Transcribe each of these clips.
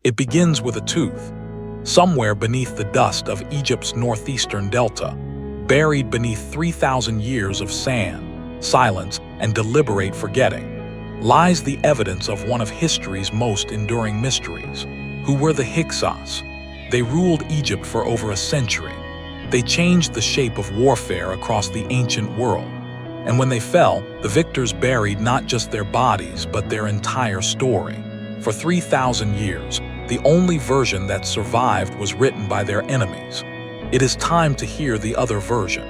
It begins with a tooth. Somewhere beneath the dust of Egypt's northeastern delta, buried beneath 3,000 years of sand, silence, and deliberate forgetting, lies the evidence of one of history's most enduring mysteries. Who were the Hyksos? They ruled Egypt for over a century. They changed the shape of warfare across the ancient world. And when they fell, the victors buried not just their bodies, but their entire story. For 3,000 years, the only version that survived was written by their enemies. It is time to hear the other version.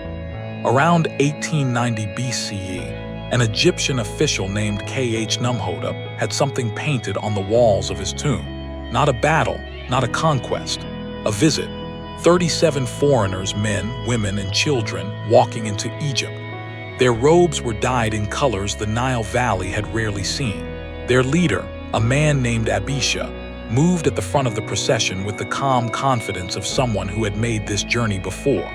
Around 1890 BCE, an Egyptian official named Khnumhotep had something painted on the walls of his tomb. Not a battle, not a conquest, a visit. 37 foreigners, men, women, and children, walking into Egypt. Their robes were dyed in colors the Nile Valley had rarely seen. Their leader, a man named Abisha, moved at the front of the procession with the calm confidence of someone who had made this journey before.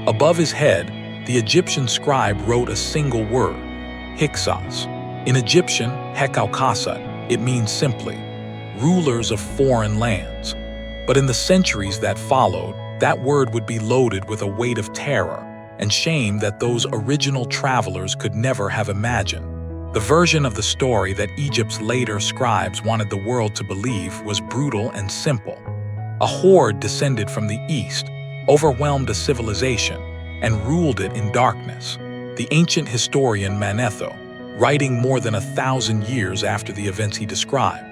Above his head, the Egyptian scribe wrote a single word, Hyksos. In Egyptian, Hekaukasat, it means simply, rulers of foreign lands. But in the centuries that followed, that word would be loaded with a weight of terror and shame that those original travelers could never have imagined. The version of the story that Egypt's later scribes wanted the world to believe was brutal and simple. A horde descended from the east, overwhelmed a civilization, and ruled it in darkness. The ancient historian Manetho, writing more than 1,000 years after the events he described,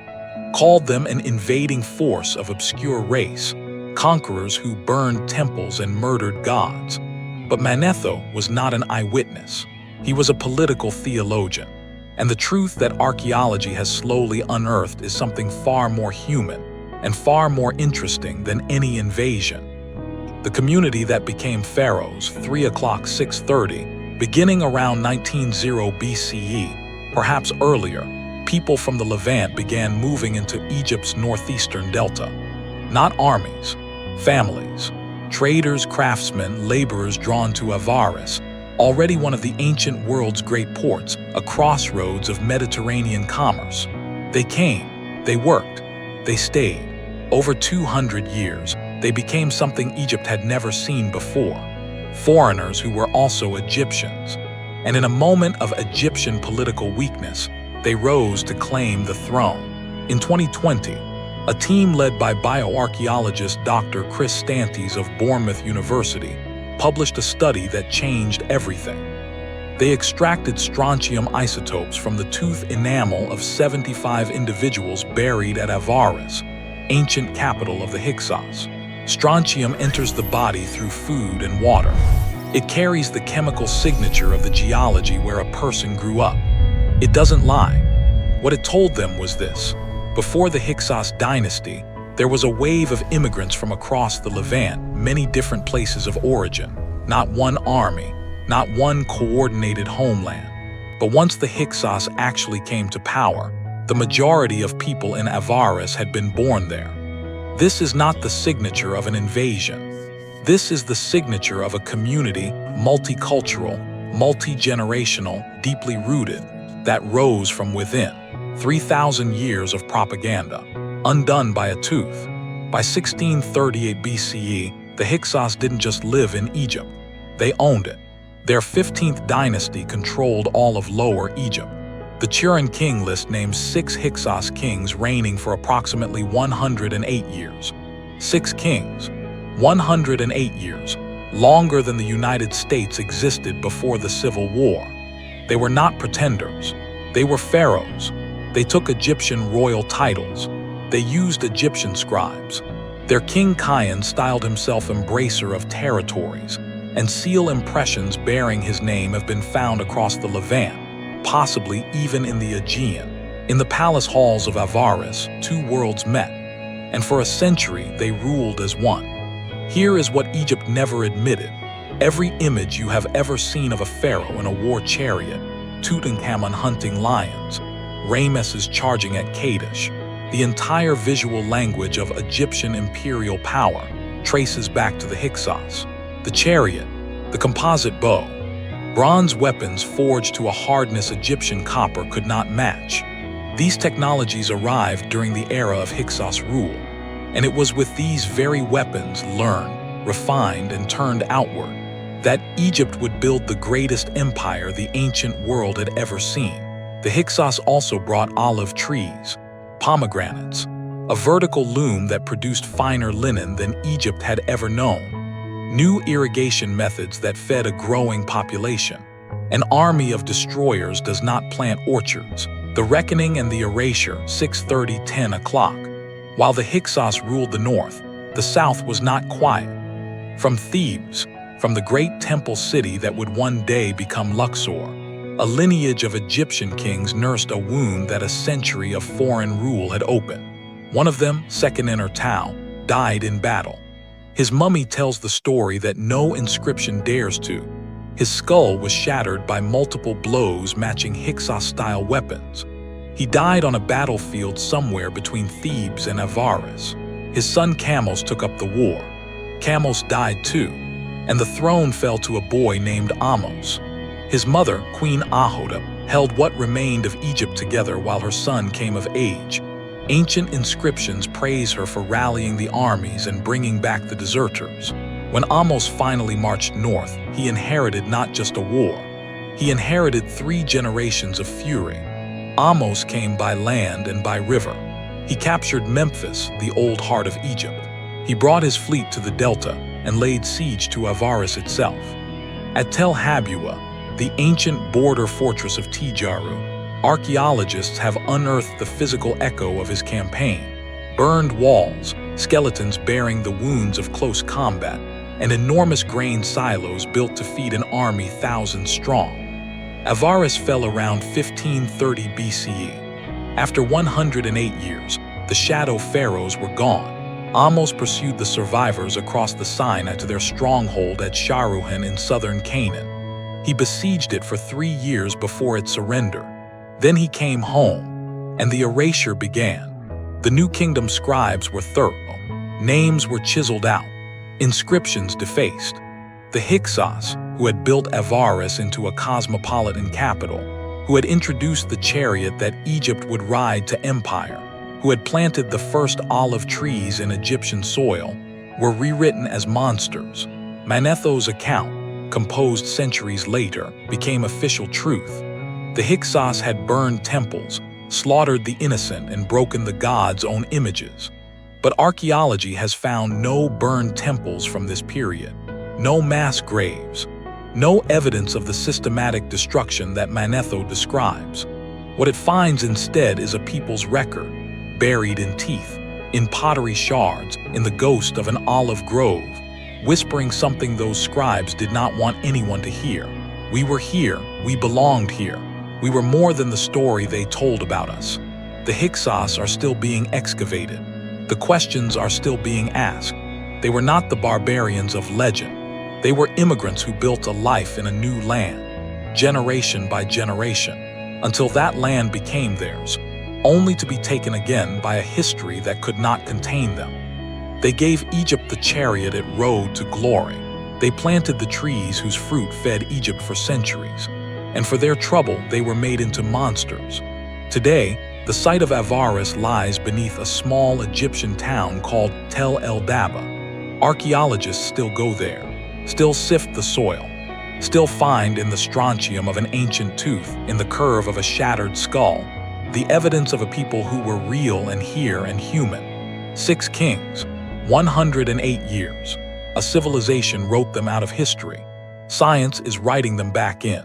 called them an invading force of obscure race, conquerors who burned temples and murdered gods. But Manetho was not an eyewitness. He was a political theologian. And the truth that archaeology has slowly unearthed is something far more human and far more interesting than any invasion. The community that became Pharaohs, 630, beginning around 1900 BCE, perhaps earlier, people from the Levant began moving into Egypt's northeastern delta. Not armies, families, traders, craftsmen, laborers drawn to Avaris, already one of the ancient world's great ports, a crossroads of Mediterranean commerce. They came, they worked, they stayed. Over 200 years, they became something Egypt had never seen before. Foreigners who were also Egyptians. And in a moment of Egyptian political weakness, they rose to claim the throne. In 2020, a team led by bioarchaeologist Dr. Chris Stantis of Bournemouth University published a study that changed everything. They extracted strontium isotopes from the tooth enamel of 75 individuals buried at Avaris, ancient capital of the Hyksos. Strontium enters the body through food and water. It carries the chemical signature of the geology where a person grew up. It doesn't lie. What it told them was this: before the Hyksos dynasty, there was a wave of immigrants from across the Levant, many different places of origin. Not one army, not one coordinated homeland. But once the Hyksos actually came to power, the majority of people in Avaris had been born there. This is not the signature of an invasion. This is the signature of a community, multicultural, multi-generational, deeply rooted, that rose from within. 3,000 years of propaganda, undone by a tooth. By 1638 BCE, the Hyksos didn't just live in Egypt. They owned it. Their 15th dynasty controlled all of Lower Egypt. The Turin king list names 6 Hyksos kings reigning for approximately 108 years. 6 kings, 108 years, longer than the United States existed before the Civil War. They were not pretenders. They were pharaohs. They took Egyptian royal titles. They used Egyptian scribes. Their king Kion styled himself embracer of territories, and seal impressions bearing his name have been found across the Levant, possibly even in the Aegean. In the palace halls of Avaris, 2 worlds met, and for a century they ruled as one. Here is what Egypt never admitted. Every image you have ever seen of a pharaoh in a war chariot, Tutankhamun hunting lions, Ramesses charging at Kadesh, the entire visual language of Egyptian imperial power traces back to the Hyksos. The chariot, the composite bow, bronze weapons forged to a hardness Egyptian copper could not match. These technologies arrived during the era of Hyksos rule, and it was with these very weapons learned, refined, and turned outward that Egypt would build the greatest empire the ancient world had ever seen. The Hyksos also brought olive trees, pomegranates, a vertical loom that produced finer linen than Egypt had ever known, new irrigation methods that fed a growing population. An army of destroyers does not plant orchards. The reckoning and the erasure, 6:30, 10 o'clock. While the Hyksos ruled the north, the south was not quiet. From Thebes, from the great temple city that would one day become Luxor, a lineage of Egyptian kings nursed a wound that a century of foreign rule had opened. One of them, Seqenenre-Tao, died in battle. His mummy tells the story that no inscription dares to. His skull was shattered by multiple blows matching Hyksos-style weapons. He died on a battlefield somewhere between Thebes and Avaris. His son Ahmose took up the war. Ahmose died too, and the throne fell to a boy named Ahmose. His mother, Queen Ahotep, held what remained of Egypt together while her son came of age. Ancient inscriptions praise her for rallying the armies and bringing back the deserters. When Ahmose finally marched north, he inherited not just a war. He inherited 3 generations of fury. Ahmose came by land and by river. He captured Memphis, the old heart of Egypt. He brought his fleet to the delta and laid siege to Avaris itself. At Tel Habua, the ancient border fortress of Tijaru, archaeologists have unearthed the physical echo of his campaign. Burned walls, skeletons bearing the wounds of close combat, and enormous grain silos built to feed an army thousands strong. Avaris fell around 1530 BCE. After 108 years, the shadow pharaohs were gone. Ahmose pursued the survivors across the Sinai to their stronghold at Sharuhan in southern Canaan. He besieged it for 3 years before it surrendered. Then he came home, and the erasure began. The New Kingdom scribes were thorough. Names were chiseled out, inscriptions defaced. The Hyksos, who had built Avaris into a cosmopolitan capital, who had introduced the chariot that Egypt would ride to empire, who had planted the first olive trees in Egyptian soil, were rewritten as monsters. Manetho's account, composed centuries later, became official truth. The Hyksos had burned temples, slaughtered the innocent, and broken the gods' own images. But archaeology has found no burned temples from this period, no mass graves, no evidence of the systematic destruction that Manetho describes. What it finds instead is a people's record, buried in teeth, in pottery shards, in the ghost of an olive grove, whispering something those scribes did not want anyone to hear. We were here, we belonged here. We were more than the story they told about us. The Hyksos are still being excavated. The questions are still being asked. They were not the barbarians of legend. They were immigrants who built a life in a new land, generation by generation, until that land became theirs, only to be taken again by a history that could not contain them. They gave Egypt the chariot it rode to glory. They planted the trees whose fruit fed Egypt for centuries, and for their trouble they were made into monsters. Today, the site of Avaris lies beneath a small Egyptian town called Tel el-Daba. Archaeologists still go there, still sift the soil, still find in the strontium of an ancient tooth, in the curve of a shattered skull, the evidence of a people who were real and here and human. 6 kings, 108 years. A civilization wrote them out of history. Science is writing them back in.